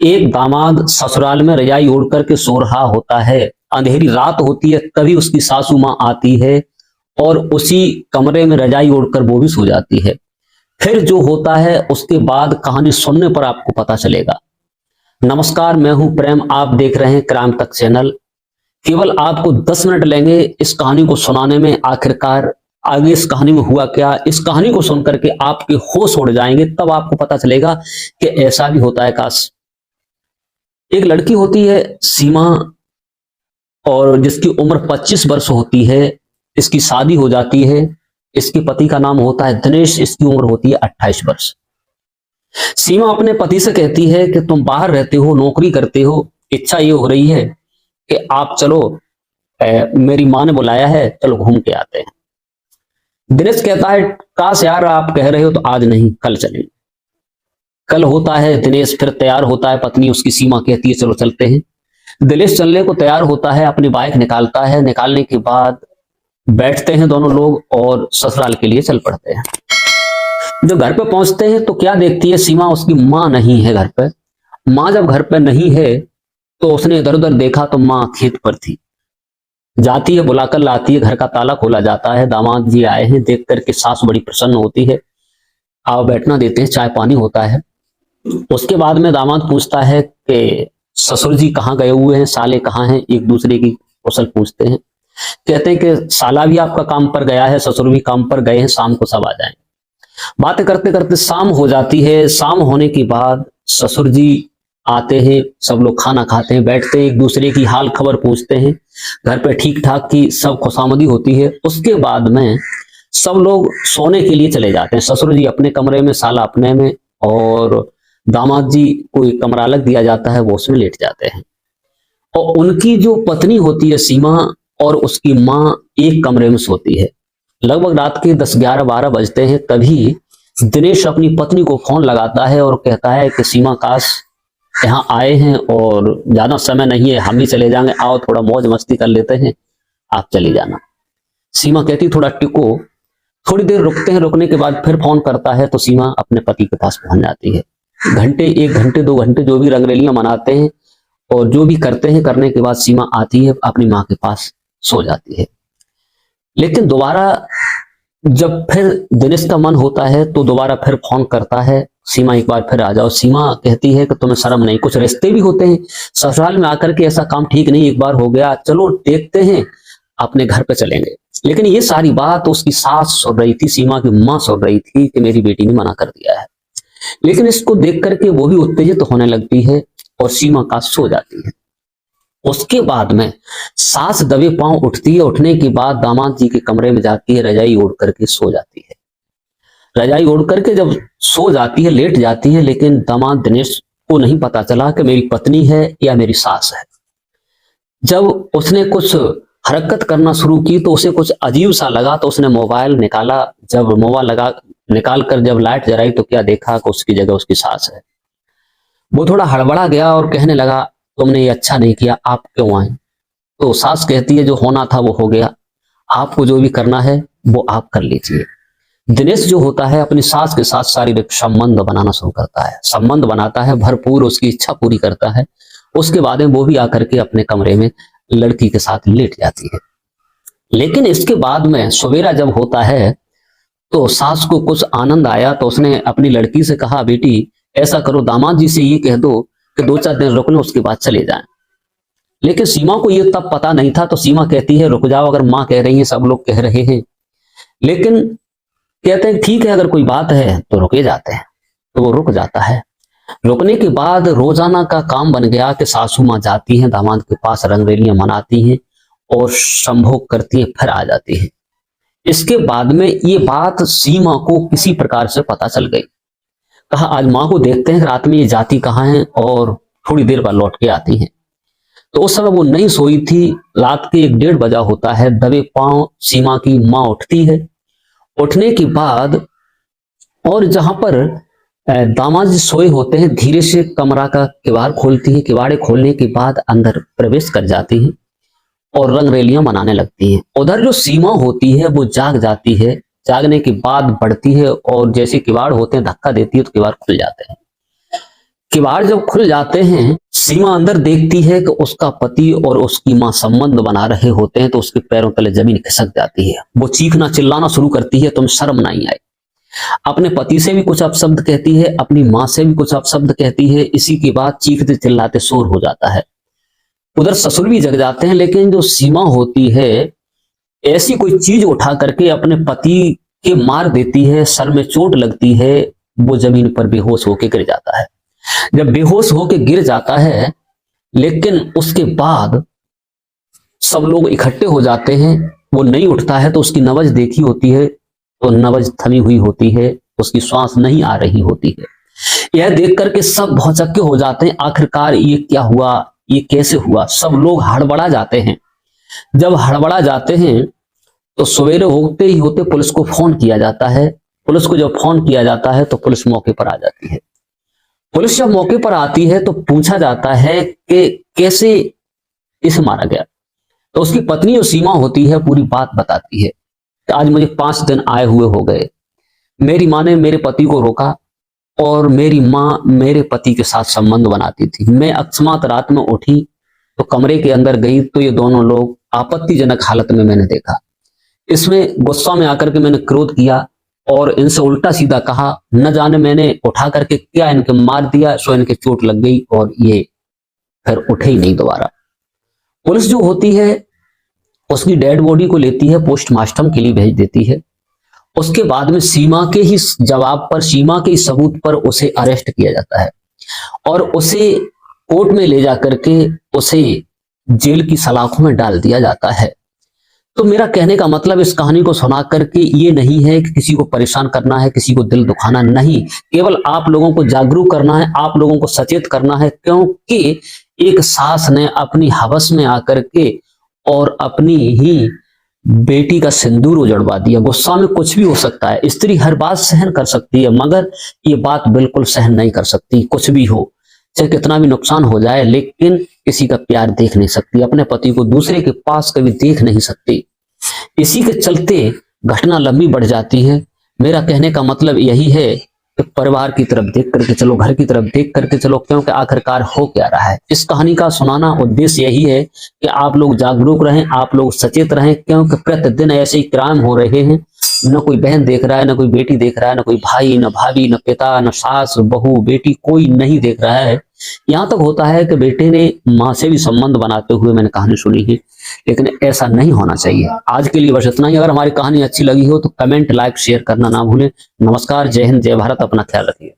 एक दामाद ससुराल में रजाई ओढ़ करके सो रहा होता है। अंधेरी रात होती है, तभी उसकी सासू माँ आती है और उसी कमरे में रजाई ओढ़कर वो भी सो जाती है। फिर जो होता है उसके बाद कहानी सुनने पर आपको पता चलेगा। नमस्कार, मैं हूं प्रेम, आप देख रहे हैं क्राइम तक चैनल। केवल आपको 10 मिनट लेंगे इस कहानी को सुनाने में। आखिरकार आगे इस कहानी में हुआ क्या, इस कहानी को सुनकर के आपके होश उड़ जाएंगे। तब आपको पता चलेगा कि ऐसा भी होता है। काश एक लड़की होती है सीमा, और जिसकी उम्र 25 वर्ष होती है। इसकी शादी हो जाती है। इसके पति का नाम होता है दिनेश। इसकी उम्र होती है 28 वर्ष। सीमा अपने पति से कहती है कि तुम बाहर रहते हो, नौकरी करते हो, इच्छा ये हो रही है कि आप चलो, मेरी माँ ने बुलाया है, चलो घूम के आते हैं। दिनेश कहता है काश यार आप कह रहे हो तो आज नहीं कल चलेंगे। कल होता है, दिनेश फिर तैयार होता है। पत्नी उसकी सीमा कहती है चलो चलते हैं। दिनेश चलने को तैयार होता है, अपनी बाइक निकालता है। निकालने के बाद बैठते हैं दोनों लोग और ससुराल के लिए चल पड़ते हैं। जब घर पे पहुंचते हैं तो क्या देखती है सीमा, उसकी माँ नहीं है घर पे। माँ जब घर पे नहीं है तो उसने इधर उधर देखा तो माँ खेत पर थी। जाती है, बुलाकर लाती है, घर का ताला खोला जाता है। दामाद जी आए हैं, देख करके सास बड़ी प्रसन्न होती है। आओ बैठना देते हैं, चाय पानी होता है। उसके बाद में दामाद पूछता है कि ससुर जी कहाँ गए हुए हैं, साले कहाँ हैं। एक दूसरे की कुशल पूछते हैं। कहते हैं कि साला भी आपका काम पर गया है, ससुर भी काम पर गए हैं, शाम को सब आ जाएं। बातें करते करते शाम हो जाती है। शाम होने के बाद ससुर जी आते हैं, सब लोग खाना खाते हैं, बैठते हैं, एक दूसरे की हाल खबर पूछते हैं। घर पे ठीक ठाक की सब खुशामदी होती है। उसके बाद में सब लोग सोने के लिए चले जाते हैं। ससुर जी अपने कमरे में, साला अपने में, और दामाद जी को एक कमरा अलग दिया जाता है, वो उसमें लेट जाते हैं। और उनकी जो पत्नी होती है सीमा और उसकी माँ एक कमरे में सोती है। लगभग रात के 10, 11, 12 बजते हैं। तभी दिनेश अपनी पत्नी को फोन लगाता है और कहता है कि सीमा काश यहाँ आए हैं और ज्यादा समय नहीं है, हम भी चले जाएंगे, आओ थोड़ा मौज मस्ती कर लेते हैं, आप चली जाना। सीमा कहती थोड़ा टिको। थोड़ी देर रुकते हैं, रुकने के बाद फिर फोन करता है तो सीमा अपने पति के पास पहुंच जाती है। घंटे, 1 घंटे 2 घंटे जो भी रंगरेलियां मनाते हैं और जो भी करते हैं, करने के बाद सीमा आती है, अपनी माँ के पास सो जाती है। लेकिन दोबारा जब फिर दिनेश का मन होता है तो दोबारा फिर फोन करता है, सीमा एक बार फिर आ जाओ। सीमा कहती है कि तुम्हें शर्म नहीं, कुछ रिश्ते भी होते हैं, ससुराल में आकर के ऐसा काम ठीक नहीं, एक बार हो गया, चलो देखते हैं, अपने घर पे चलेंगे। लेकिन ये सारी बात उसकी सास सुन रही थी, सीमा की माँ सुन रही थी कि मेरी बेटी ने मना कर दिया है। लेकिन इसको देख करके वो भी उत्तेजित होने लगती है और सीमा का सो जाती है। उसके बाद में सास दबे पांव उठती है। उठने के बाद दामाद जी के कमरे में जाती है, रजाई ओढ़ करके सो जाती है। रजाई ओढ़ करके जब सो जाती है, लेट जाती है, लेकिन दामाद दिनेश को नहीं पता चला कि मेरी पत्नी है या मेरी सास है। जब उसने कुछ हरकत करना शुरू की तो उसे कुछ अजीब सा लगा, तो उसने मोबाइल निकाला। जब मोबाइल निकाल कर जब लाइट जलाई तो क्या देखा कि उसकी जगह उसकी सास है। वो थोड़ा हड़बड़ा गया और कहने लगा तुमने ये अच्छा नहीं किया, आप क्यों आए। तो सास कहती है जो होना था वो हो गया, आपको जो भी करना है वो आप कर लीजिए। दिनेश जो होता है अपनी सास के साथ शारीरिक संबंध बनाना शुरू करता है, संबंध बनाता है, भरपूर उसकी इच्छा पूरी करता है। उसके बाद में वो भी आकर के अपने कमरे में लड़की के साथ लेट जाती है। लेकिन इसके बाद में सवेरा जब होता है तो सास को कुछ आनंद आया, तो उसने अपनी लड़की से कहा बेटी ऐसा करो, दामाद जी से ये कह दो कि 2-4 दिन रुक लो, उसके बाद चले जाएं। लेकिन सीमा को ये तब पता नहीं था, तो सीमा कहती है रुक जाओ, अगर माँ कह रही है, सब लोग कह रहे हैं। लेकिन कहते हैं ठीक है, अगर कोई बात है तो रुके जाते हैं। तो वो रुक जाता है। रुकने के बाद रोजाना का काम बन गया कि सासू माँ जाती हैं दामाद के पास, रंगरेलियां मनाती हैं और संभोग करती हैं, फिर आ जाती हैं। इसके बाद में ये बात सीमा को किसी प्रकार से पता चल गई। कहा आज माँ को देखते हैं रात में ये जाती कहाँ है, और थोड़ी देर बाद लौट के आती हैं। तो उस समय वो नहीं सोई थी। रात के 1-1:30 बजा होता है। दबे पांव सीमा की माँ उठती है। उठने के बाद और जहां पर दामाद जी सोए होते हैं, धीरे से कमरा का किवाड़ खोलती है। किवाड़े खोलने के बाद अंदर प्रवेश कर जाती है और रंगरेलियां मनाने लगती हैं। उधर जो सीमा होती है वो जाग जाती है। जागने के बाद बढ़ती है और जैसे किवाड़ होते हैं धक्का देती है तो किवाड़ खुल जाते हैं। किवाड़ जब खुल जाते हैं, सीमा अंदर देखती है कि उसका पति और उसकी मां संबंध बना रहे होते हैं, तो उसके पैरों तले जमीन खिसक जाती है। वो चीखना चिल्लाना शुरू करती है, तुम्हें शर्म नहीं आई। अपने पति से भी कुछ अपशब्द कहती है, अपनी मां से भी कुछ अपशब्द कहती है। इसी के बाद चीखते चिल्लाते शोर हो जाता है। उधर ससुर भी जग जाते हैं, लेकिन जो सीमा होती है ऐसी कोई चीज उठा करके अपने पति के मार देती है, सर में चोट लगती है, वो जमीन पर बेहोश होकर गिर जाता है। जब बेहोश होकर गिर जाता है, लेकिन उसके बाद सब लोग इकट्ठे हो जाते हैं, वो नहीं उठता है तो उसकी नब्ज देखी होती है, तो नब्ज थमी हुई होती है, उसकी श्वास नहीं आ रही होती है। यह देख करके सब भौचक्के हो जाते हैं, आखिरकार ये क्या हुआ, ये कैसे हुआ। सब लोग हड़बड़ा जाते हैं। जब हड़बड़ा जाते हैं तो सवेरे होते ही होते पुलिस को फोन किया जाता है। पुलिस को जब फोन किया जाता है तो पुलिस मौके पर आ जाती है। पुलिस जब मौके पर आती है तो पूछा जाता है कि कैसे इसे मारा गया। तो उसकी पत्नी जो सीमा होती है पूरी बात बताती है कि आज मुझे 5 दिन आए हुए हो गए। मेरी माँ ने मेरे पति को रोका और मेरी माँ मेरे पति के साथ संबंध बनाती थी। मैं अकस्मात रात में उठी तो कमरे के अंदर गई तो ये दोनों लोग आपत्तिजनक हालत में मैंने देखा। इसमें गुस्सा में आकर के मैंने क्रोध किया और इनसे उल्टा सीधा कहा, न जाने मैंने उठा करके क्या इनके मार दिया, सो इनके चोट लग गई और ये फिर उठे ही नहीं दोबारा। पुलिस जो होती है उसकी डेड बॉडी को लेती है, पोस्टमार्टम के लिए भेज देती है। उसके बाद में सीमा के ही जवाब पर, सीमा के ही सबूत पर उसे अरेस्ट किया जाता है और उसे कोर्ट में ले जाकर के उसे जेल की सलाखों में डाल दिया जाता है। तो मेरा कहने का मतलब इस कहानी को सुना करके ये नहीं है कि किसी को परेशान करना है, किसी को दिल दुखाना नहीं, केवल आप लोगों को जागरूक करना है, आप लोगों को सचेत करना है। क्योंकि एक सास ने अपनी हवस में आकर के और अपनी ही बेटी का सिंदूर उजड़वा दिया। गुस्सा में कुछ भी हो सकता है, स्त्री हर बात सहन कर सकती है, मगर ये बात बिल्कुल सहन नहीं कर सकती। कुछ भी हो, चाहे कितना भी नुकसान हो जाए, लेकिन किसी का प्यार देख नहीं सकती, अपने पति को दूसरे के पास कभी देख नहीं सकती। इसी के चलते घटना लंबी बढ़ जाती है। मेरा कहने का मतलब यही है कि परिवार की तरफ देख करके चलो, घर की तरफ देख करके चलो, क्योंकि आखिरकार हो क्या रहा है। इस कहानी का सुनाना उद्देश्य यही है कि आप लोग जागरूक रहें, आप लोग सचेत रहें, क्योंकि प्रतिदिन ऐसे ही क्राइम हो रहे हैं। न कोई बहन देख रहा है, न कोई बेटी देख रहा है, न कोई भाई, न भाभी, न पिता, न सास, बहू, बेटी, कोई नहीं देख रहा है। यहाँ तक होता है कि बेटे ने माँ से भी संबंध बनाते हुए मैंने कहानी सुनी है, लेकिन ऐसा नहीं होना चाहिए। आज के लिए बस इतना ही। अगर हमारी कहानी अच्छी लगी हो तो कमेंट, लाइक, शेयर करना ना भूलें। नमस्कार, जय हिंद, जय भारत, अपना ख्याल रखिए।